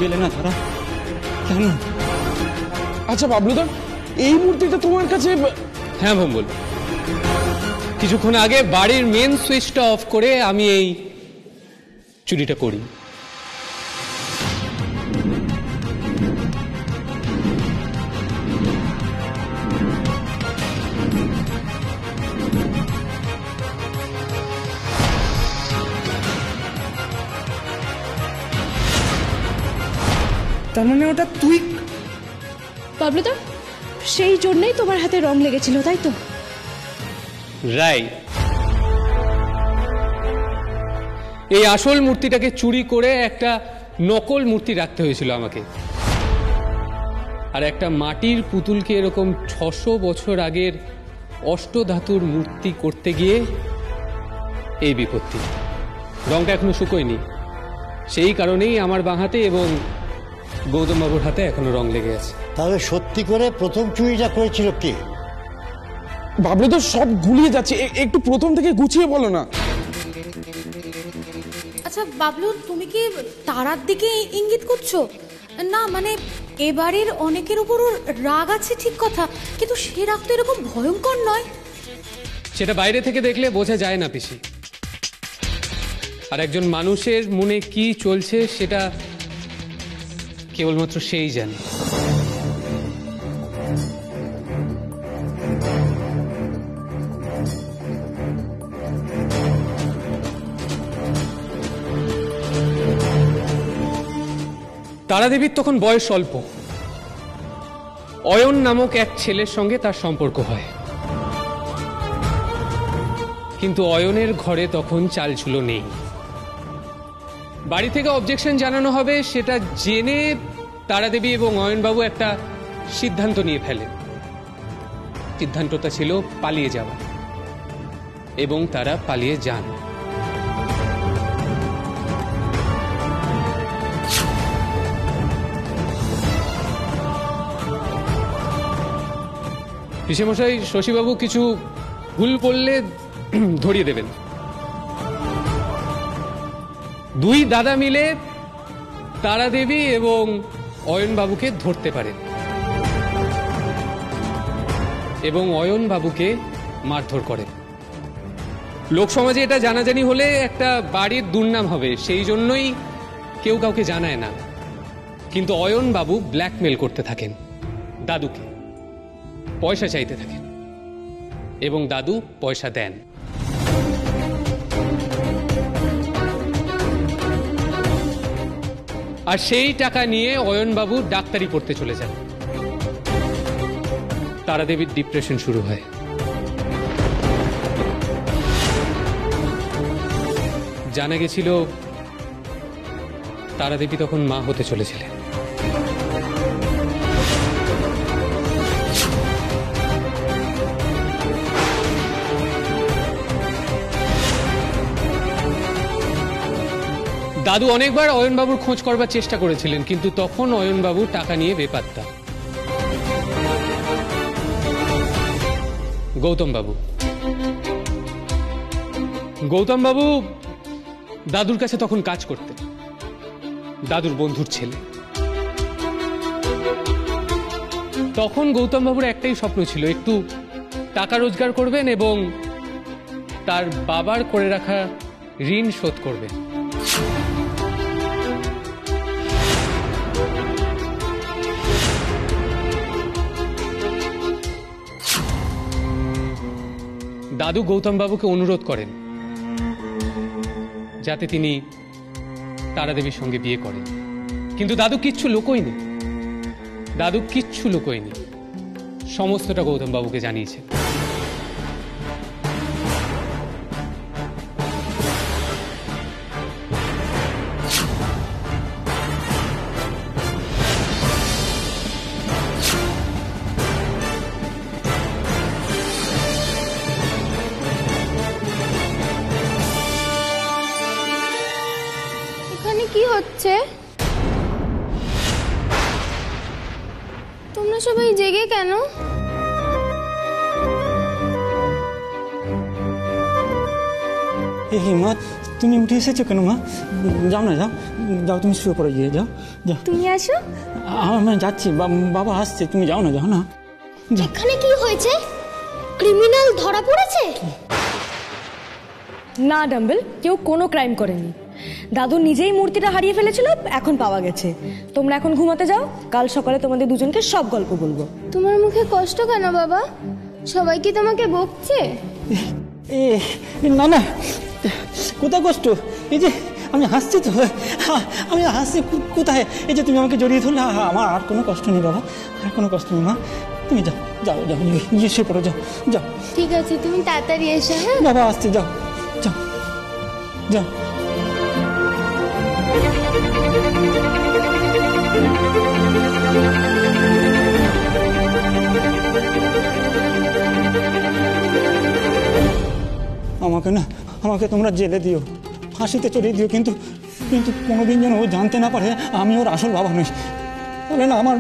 গেলে না তারা? কেন? আচ্ছা বাবলুদা, এই মূর্তিটা তোমার কাছে? হ্যাঁ ভম্বল, কিছুক্ষণ আগে বাড়ির মেন সুইচটা অফ করে আমি এই চুরিটা করি। তার মানে ওটা তুই? বাবলুদা, সেই জন্যই তোমার হাতে রং লেগেছিল, তাই তো? রাইট। এই আসল মূর্তিটাকে চুরি করে একটা নকল মূর্তি রাখতে হয়েছিল আমাকে, আর একটা মাটির পুতুলকে এরকম 600 বছর আগের অষ্টধাতুর মূর্তি করতে গিয়ে এই বিপত্তি। রংটা এখনো শুকোয়নি, সেই কারণেই আমার বাঁ হাতে এবং গৌতম বাবুর হাতে এখনো রং লেগে আছে। তাহলে সত্যি করে প্রথম চুরিটা করেছিল কে? বাবলুদা, সব গুলিয়ে যাচ্ছে, একটু প্রথম থেকে গুছিয়ে বলো না। আচ্ছা বাবলু, তুমি কি তারার দিকে ইঙ্গিত করছো? না মানে এবারের অনেকের উপর রাগ আছে ঠিক কথা, কিন্তু সে রাগ তো এরকম ভয়ঙ্কর নয়। সেটা বাইরে থেকে দেখলে বোঝা যায় না পিসি, আর একজন মানুষের মনে কি চলছে সেটা কেবলমাত্র সেই জানে। তারাদেবীর তখন বয়স অল্প। অয়ন নামক এক ছেলের সঙ্গে তার সম্পর্ক হয়, কিন্তু অয়নের ঘরে তখন চালচুলো নেই। বাড়ি থেকে অবজেকশন জানানো হবে সেটা জেনে তারাদেবী এবং অয়নবাবু একটা সিদ্ধান্ত নিয়ে ফেলেন। সিদ্ধান্তটা ছিল পালিয়ে যাওয়া, এবং তারা পালিয়ে যান। পিসেমশাই, শশীবাবু কিছু ভুল বললে ধরিয়ে দেবেন। দুই দাদা মিলে তারাদেবী এবং অয়নবাবুকে ধরতে পারেন এবং অয়নবাবুকে মারধর করেন। লোকসমাজে এটা জানাজানি হলে একটা বাড়ির দুর্নাম হবে, সেই জন্যই কেউ কাউকে জানায় না। কিন্তু অয়নবাবু ব্ল্যাকমেল করতে থাকেন দাদুকে, পয়সা চাইতে থাকেন এবং দাদু পয়সা দেন। আর সেই টাকা নিয়ে অয়নবাবু ডাক্তারি পড়তে চলে যান। তারাদেবীর ডিপ্রেশন শুরু হয়। জানা গেছিল তারাদেবী তখন মা হতে চলেছিলেন। দাদু অনেকবার অয়নবাবুর খোঁজ করবার চেষ্টা করেছিলেন, কিন্তু তখন অয়নবাবু টাকা নিয়ে বেপাত্তা। গৌতম বাবু দাদুর কাছে তখন কাজ করতেন, দাদুর বন্ধুর ছেলে। তখন গৌতম বাবুর একটাই স্বপ্ন ছিল, একটু টাকা রোজগার করবেন এবং তার বাবার করে রাখা ঋণ শোধ করবেন। দাদু গৌতম বাবুকে অনুরোধ করেন যাতে তিনি তারাদেবীর সঙ্গে বিয়ে করেন, কিন্তু দাদু কিচ্ছু লুকোয়নি। সমস্তটা গৌতম বাবুকে জানিয়েছে। কি হচ্ছে? তোমরা সবাই জেগে কেন? হিম্মত, তুমি উঠে এসেছো কেন মা? যাও না, যাও যাও, তুমি শুয়ে পড়ে গিয়ে যাও, যাও। তুমি আসো। আমি যাচ্ছি, বাবা আসছে, তুমি যাও না, যাও না। এখানে কি হয়েছে? ক্রিমিনাল ধরা পড়েছে? না ডাম্বেল, কেউ কোনো ক্রাইম করেনি। দাদু নিজেই মূর্তিটা হারিয়ে ফেলেছিল, এখন পাওয়া গেছে। তোমরা এখন ঘুমাতে যাও, কাল সকালে তোমাদের দুজনকে সব গল্প বলবো। তোমার মুখে কষ্ট কেন বাবা? সবাই কি তোমাকে বকছে? না না, কোথায় কষ্ট? এই যে আমি হাসছি তো, আমি হাসছি কোথায়? এই যে তুমি আমাকে জড়িয়ে ধরলে, আমার আর কোনো কষ্ট নেই বাবা, আর কোনো কষ্ট নেই মা। তুমি যাও, যাও যাও, গিয়ে শুয়ে পড়ো, যাও যাও। ঠিক আছে, তুমি তাড়াতাড়ি এসো। হ্যাঁ বাবা আসছে, যাও যাও যাও। আমাকে তোমরা জেলে দিও, ফাঁসিতে চড়িয়ে দিও, কিন্তু কিন্তু কোনোদিন যেন ও জানতে না পারে আমি ওর আসল বাবা নই। তাহলে না আমার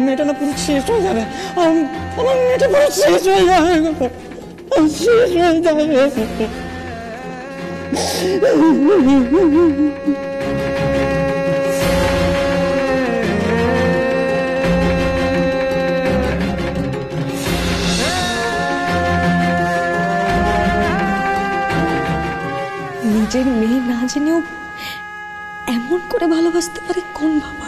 মেয়েটা না পুরো শেষ হয়ে যাবে, আমার মেয়েটা পুরো শেষ হয়ে যাবে, শেষ হয়ে যাবে। নিজের মেয়ে না জেনেও এমন করে ভালোবাসতে পারে কোন বাবা?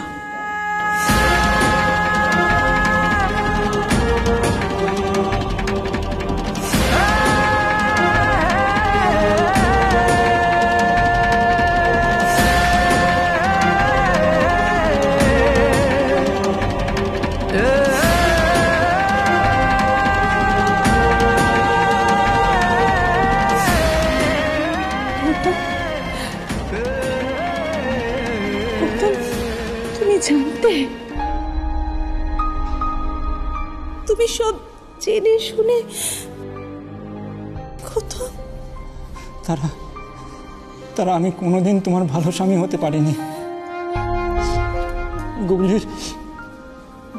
তুমি জানতে, তুমি সব জেনে শুনে কত? তারা আমি কোনোদিন তোমার ভালো স্বামী হতে পারিনি।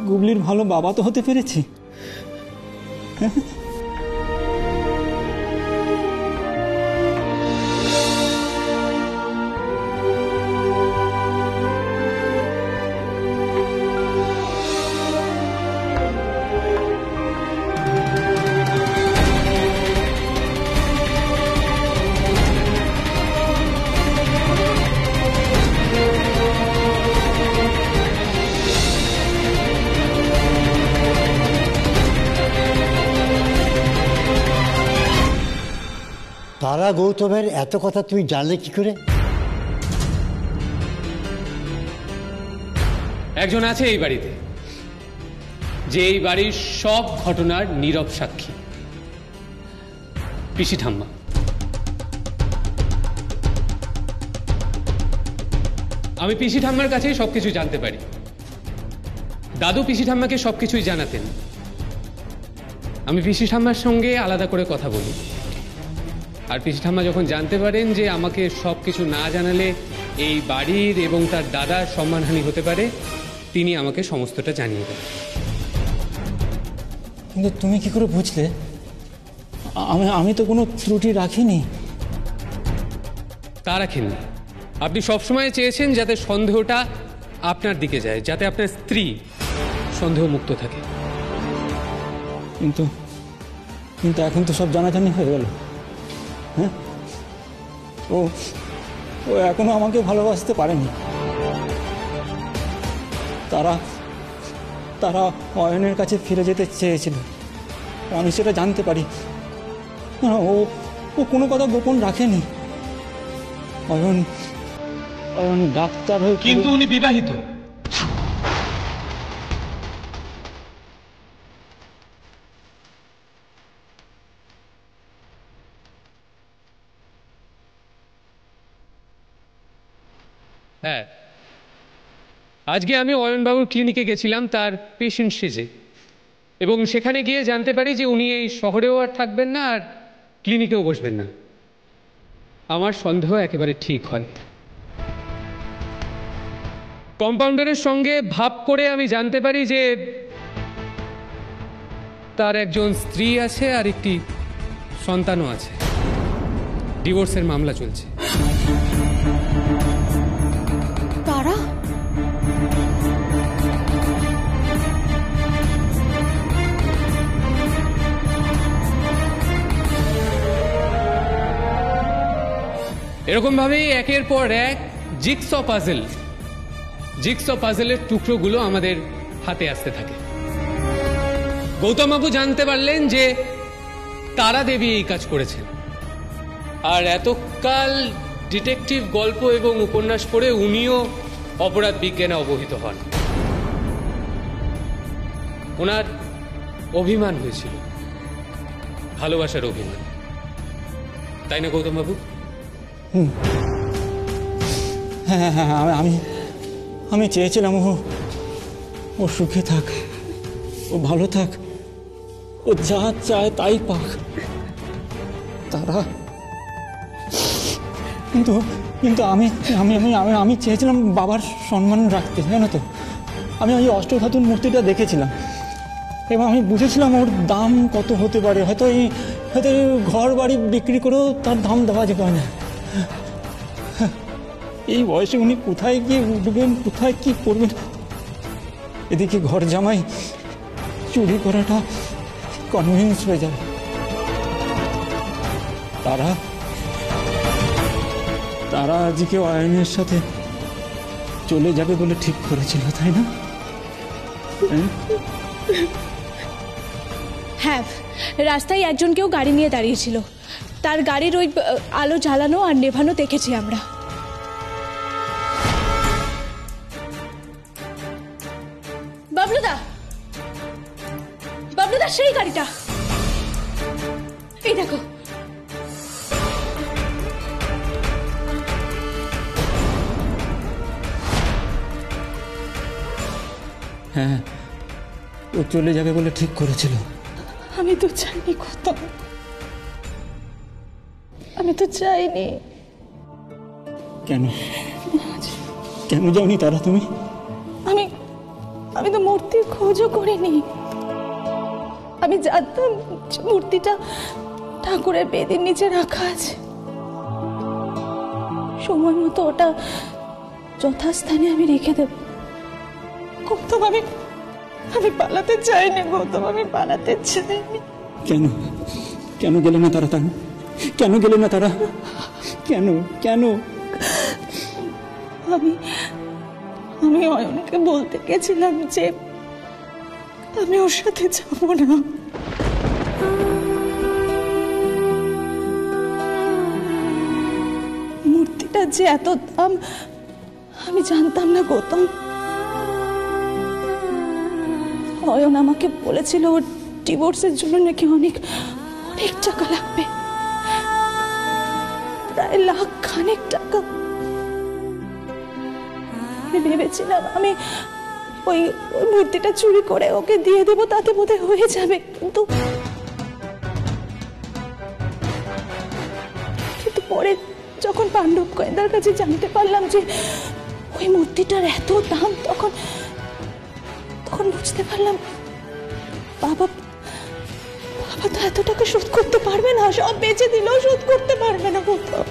গুবলির ভালো বাবা তো হতে পেরেছি। তারা গৌতমের এত কথা তুমি জানলে কি করে? একজন আছে এই বাড়িতে, যে এই বাড়ির সব ঘটনার নীরব সাক্ষী, পিসি ঠাম্মা। আমি পিসি ঠাম্মার কাছেই সবকিছু জানতে পারি। দাদু পিসি ঠাম্মাকে সবকিছুই জানাতেন। আমি পিসি ঠাম্মার সঙ্গে আলাদা করে কথা বলি, আর পিসি ঠাম্মা যখন জানতে পারেন যে আমাকে সবকিছু না জানালে এই বাড়ির এবং তার দাদার সম্মানহানি হতে পারে, তিনি আমাকে সমস্তটা জানিয়ে দেন। কিন্তু তুমি কি করে বুঝলে? আমি তো কোনো ত্রুটি রাখিনি। তা রাখেননি। আপনি সবসময় চেয়েছেন যাতে সন্দেহটা আপনার দিকে যায়, যাতে আপনার স্ত্রী সন্দেহমুক্ত থাকে। কিন্তু এখন তো সব জানাজানি হয়ে গেল। হ্যাঁ, ও এখনো আমাকে ভালোবাসতে পারেনি। তারা অয়নের কাছে ফিরে যেতে চেয়েছিল, আমি সেটা জানতে পারি। ও কোনো কথা গোপন রাখেনি। অয়ন ডাক্তার হয়ে, কিন্তু উনি বিবাহিত। হ্যাঁ, আজকে আমি অয়নবাবুর ক্লিনিকে গেছিলাম তার পেশেন্ট সেজে, এবং সেখানে গিয়ে জানতে পারি যে উনি এই শহরেও আর থাকবেন না, আর ক্লিনিকেও বসবেন না। আমার সন্দেহ একেবারে ঠিক হয়। কম্পাউন্ডারের সঙ্গে ভাব করে আমি জানতে পারি যে তার একজন স্ত্রী আছে আর একটি সন্তানও আছে। ডিভোর্সের মামলা চলছে। এরকম ভাবেই একের পর এক জিগস পাজেলের টুকরোগুলো আমাদের হাতে আসতে থাকে। গৌতম বাবু জানতে পারলেন যে তারা দেবী এই কাজ করেছেন, আর এতকাল ডিটেকটিভ গল্প এবং উপন্যাস পড়ে উনিও অপরাধ বিজ্ঞানে অবহিত হন। ওনার অভিমান হয়েছিল, ভালোবাসার অভিমান, তাই না গৌতম বাবু? হ্যাঁ হ্যাঁ, আমি আমি চেয়েছিলাম ও সুখে থাক, ও ভালো থাক, ও যা চায় তাই পাক। তারা কিন্তু কিন্তু আমি আমি আমি আমি আমি চেয়েছিলাম বাবার সম্মান রাখতে, জানো তো। আমি ওই অষ্টধাতুর মূর্তিটা দেখেছিলাম এবং আমি বুঝেছিলাম ওর দাম কত হতে পারে। হয়তো এই ঘর বাড়ি বিক্রি করেও তার দাম দেওয়া যেত না। এই বয়সে উনি কোথায় গিয়ে উঠবেন, কোথায় কি করবেন। এদিকে ঘর জামাই চুরি করাটা কনভিন্স হয়ে যাবে। তারা আজকে আইনের সাথে চলে যাবে বলে ঠিক করেছিল, তাই না? হ্যাঁ, রাস্তায় একজন কেউ গাড়ি নিয়ে দাঁড়িয়েছিল, তার গাড়ির ওই আলো জ্বালানো আর নেভানো দেখেছি আমরা। বাবলুদা, সেই গাড়িটা, এই দেখো। হ্যাঁ, ও চলে যাবে বলে ঠিক করেছিল। আমি তো চাইনি গৌতম, আমি তো চাইনি। কেন কেন যাওনি তারা তুমি? আমি তো মূর্তির খোঁজও করিনি। আমি জানতাম মূর্তিটা ঠাকুরের বেদির নিচে রাখা আছে, সময় মতো ওটা যথাস্থানে আমি রেখে দেব। গৌতম, আমি পালাতে চাইনি গৌতম, আমি পালাতে চাইনি। কেন কেন গেলে না তারা? কেন গেলে না তারা? কেন কেন? আমি অয়নকে বলতে গেছিলাম যে আমি ওর সাথে যাবো না। মূর্তিটা যে এত দাম আমি জানতাম না গৌতম। অয়ন আমাকে বলেছিল ওর ডিভোর্সের জন্য নাকি অনেক অনেক টাকা লাগবে, প্রায় লাখ-খানেক টাকা। আমি ভেবেছিলাম আমি ওই মূর্তিটা চুরি করে ওকে দিয়ে দেবো, তাতে বোধহয় হয়ে যাবে। কিন্তু পরে যখন পাণ্ডব গোয়েন্দার কাছে জানতে পারলাম যে ওই মূর্তিটার এত দাম, তখন বুঝতে পারলাম বাবা তো এত টাকা শোধ করতে পারবে না, সব বেচে দিলেও শোধ করতে পারবে না কোথাও।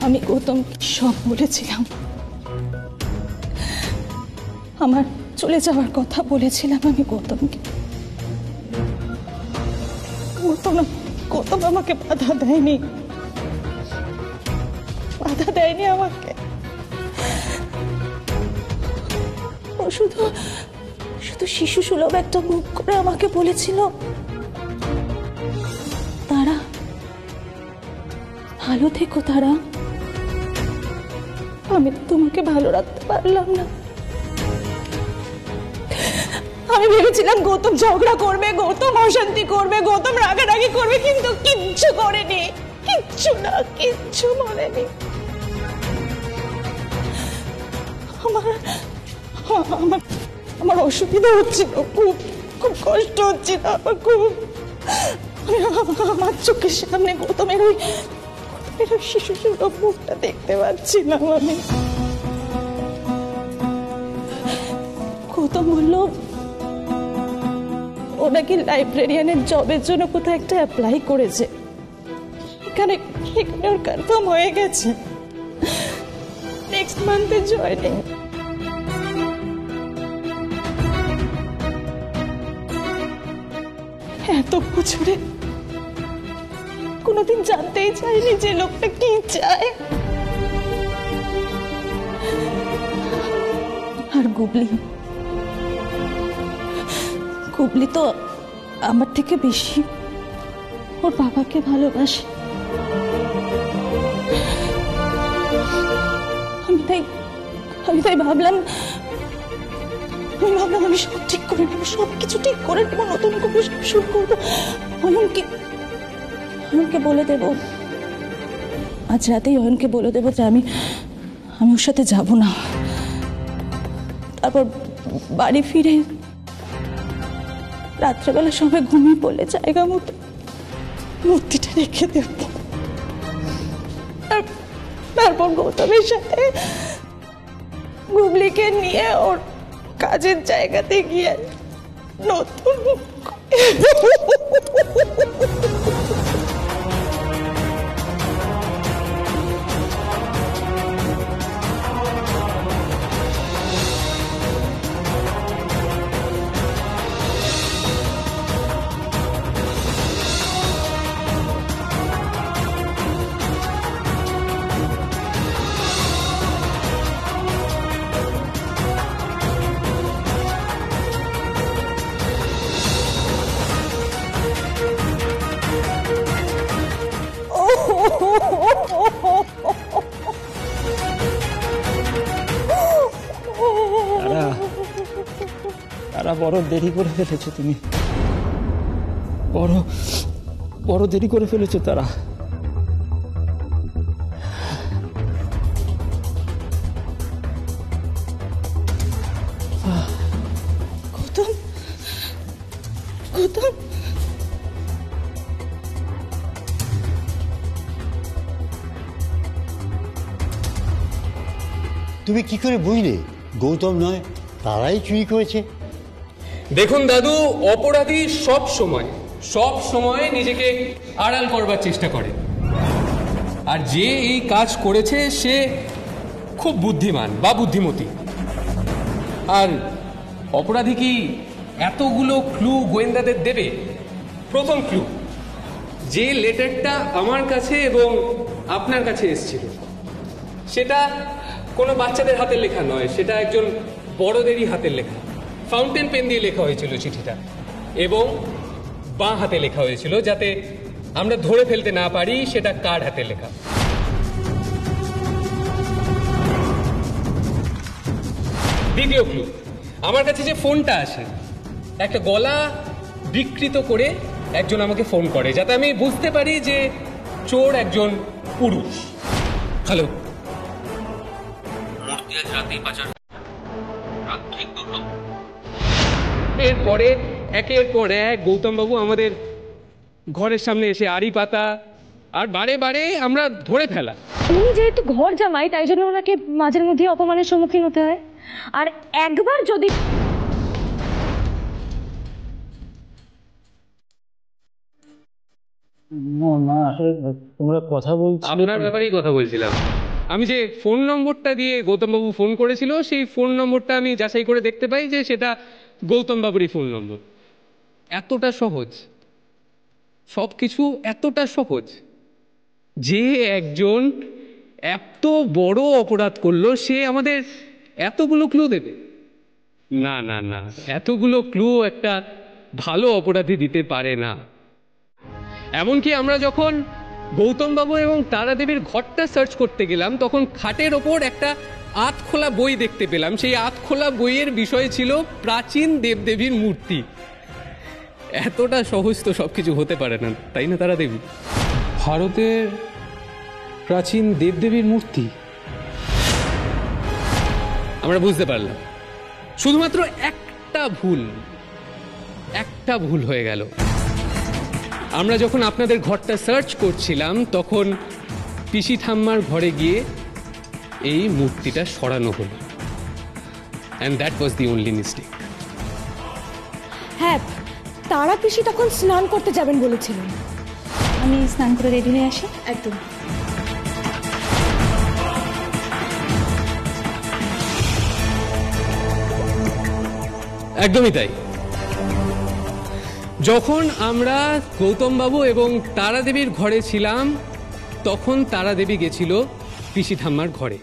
আমি গৌতমকে সব বলেছিলাম, আমার চলে যাওয়ার কথা বলেছিলাম আমি গৌতমকে। গৌতম আমাকে বাধা দেয়নি আমাকে। ও শুধু শিশু সুলভ একটা মুখ করে আমাকে বলেছিল, তারা ভালো থেকো। তারা, আমি তো তোমাকে ভালো রাখতে পারলাম না। আমি ভেবেছিলাম গৌতম ঝগড়া করবে, গৌতম অশান্তি করবে, গৌতম রাগারাগি করবে, কিন্তু কিচ্ছু করেনি, কিচ্ছু বলেনি। আমার অসুবিধা হচ্ছিল, খুব কষ্ট হচ্ছিল আমার, আমার চোখের সামনে গৌতমের ওই শিশু সুলভ মুখটা দেখতে পাচ্ছিলাম আমি। গৌতম বলল ও নাকি লাইব্রেরিয়ানের জবের জন্য কোথাও একটা অ্যাপ্লাই করেছে, এখানে ওর কনফার্ম হয়ে গেছে, নেক্সট মান্থে জয়েনিং। এত বছরে কোনোদিন জানতেই চাইনি যে লোকটা কি চায়। আর গুবলি তো আমার থেকে বেশি ওর বাবাকে ভালোবাসে। আমি তাই ভাবলাম আমি সব ঠিক করে নেবো, সবকিছু ঠিক করে নেবো, নতুন করে শুরু করবো। অয়নকে বলে দেবো, আজ রাতেই অয়নকে বলে দেবো যে আমি ওর সাথে যাব না। তারপর বাড়ি ফিরে রাত্রেবেলা সবাই ঘুমিয়ে পড়লে জায়গা মতো মূর্তিটা রেখে দেব। তারপর গৌতমের সাথে গুবলিকে নিয়ে ওর কাজের জায়গাতে গিয়ে নতুন তারা বড় দেরি করে ফেলেছো, তুমি বড় দেরি করে ফেলেছো তারা। গৌতম তুমি কি করে বুঝলে গৌতম নয় তারাই চুরি করেছে? দেখুন দাদু, অপরাধী সব সময় নিজেকে আড়াল করবার চেষ্টা করে, আর যে এই কাজ করেছে সে খুব বুদ্ধিমান বা বুদ্ধিমতী। আর অপরাধী কি এতগুলো ক্লু গোয়েন্দাদের দেবে? প্রথম ক্লু, যে লেটারটা আমার কাছে এবং আপনার কাছে এসেছিল সেটা কোনো বাচ্চাদের হাতের লেখা নয়, সেটা একজন বড়দেরই হাতের লেখা। ফাউন্টেন পেন দিয়ে লেখা হয়েছিল চিঠিটা, এবং বাঁ হাতে লেখা হয়েছিল যাতে আমরা ধরে ফেলতে না পারি সেটা কার হাতে লেখা। দ্বিতীয় ক্লু, আমার কাছে যে ফোনটা আসে, একটা গলা বিকৃত করে একজন আমাকে ফোন করে যাতে আমি বুঝতে পারি যে চোর একজন পুরুষ। হ্যালো, এরপরে একের পর এক গৌতম বাবু আমাদের ঘরের সামনে এসে আড়ি পাতা, আর বারে বারে আমরা ধরে ফেলা। উনি যেহেতু ঘর জামাই, তাই জন্য ওনাকে মাঝের মধ্যে অপমানের সম্মুখীন হতে হয়। আর একবার যদি তোমরা কথা বলছো, আপনার ব্যাপারেই কথা বলছিলাম। আমি যে ফোন নম্বরটা দিয়ে গৌতমবাবু ফোন করেছিল, সেই ফোন নম্বরটা আমি যাচাই করে দেখতে পাই যে সেটা গৌতমবাবুরই ফোন নম্বর। এতটা সহজ, সব কিছু এতটা সহজ যে একজন এত বড় অপরাধ করলো, সে আমাদের এতগুলো ক্লু দেবে? না না না, এতগুলো ক্লু একটা ভালো অপরাধী দিতে পারে না। এমনকি আমরা যখন গৌতমবাবু এবং তারাদেবীর ঘরটা সার্চ করতে গেলাম, তখন খাটের ওপর একটা আধখোলা বই দেখতে পেলাম। সেই আধখোলা বইয়ের বিষয় ছিল প্রাচীন দেবদেবীর মূর্তি। এতটা সহজ তো সবকিছু হতে পারে না, তাই না তারাদেবী? ভারতের প্রাচীন দেবদেবীর মূর্তি আমরা বুঝতে পারলাম। শুধুমাত্র একটা ভুল হয়ে গেল। আমরা যখন আপনাদের ঘরটা সার্চ করছিলাম, তখন পিসি ঠাম্মার ঘরে গিয়ে এই মূর্তিটা সরানো হলো, and that was the only mistake. হ্যাঁ, তারা পিসি তখন স্নান করতে যাবেন বলেছিলেন। আমি স্নান করে রেডি হয়ে আসি। একদম। একদমই তাই। যখন আমরা গৌতমবাবু এবং তারাদেবীর ঘরে ছিলাম তখন তারাদেবী গেছিল পিসি ঠাম্মার ঘরে।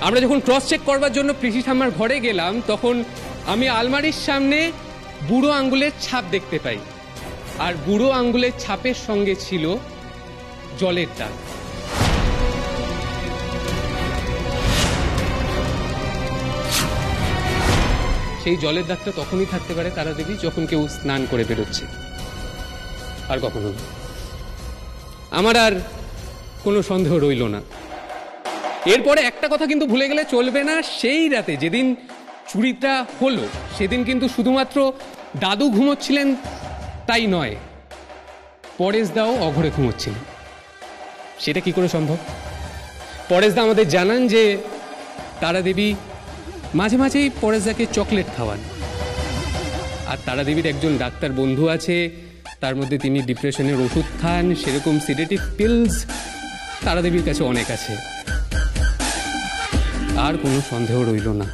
আমরা যখন ক্রস চেক করবার জন্য পিসি ঠাম্মার ঘরে গেলাম তখন আমি আলমারির সামনে বুড়ো আঙ্গুলের ছাপ দেখতে পাই, আর বুড়ো আঙ্গুলের ছাপের সঙ্গে ছিল জলের দাগ। সেই জলের দাগটা তখনই থাকতে পারে তারাদেবী যখন কেউ স্নান করে বেরোচ্ছে, আর কখনো না। আমার আর কোনো সন্দেহ রইল না। এরপরে একটা কথা কিন্তু ভুলে গেলে চলবে না, সেই রাতে যেদিন চুরিটা হলো সেদিন কিন্তু শুধুমাত্র দাদু ঘুমোচ্ছিলেন তাই নয়, পরেশদাও অঘরে ঘুমোচ্ছিলেন। সেটা কি করে সম্ভব? পরেশদা আমাদের জানান যে তারাদেবী মাঝে মাঝেই পরেশদাকে চকলেট খাওয়ান, আর তারাদেবীর একজন ডাক্তার বন্ধু আছে, তার মধ্যে তিনি ডিপ্রেশনের ওষুধ খান, সেরকম সিডেটিভ পিলস তারাদেবীর কাছে অনেক আছে। আর কোনো সন্দেহ রইল না।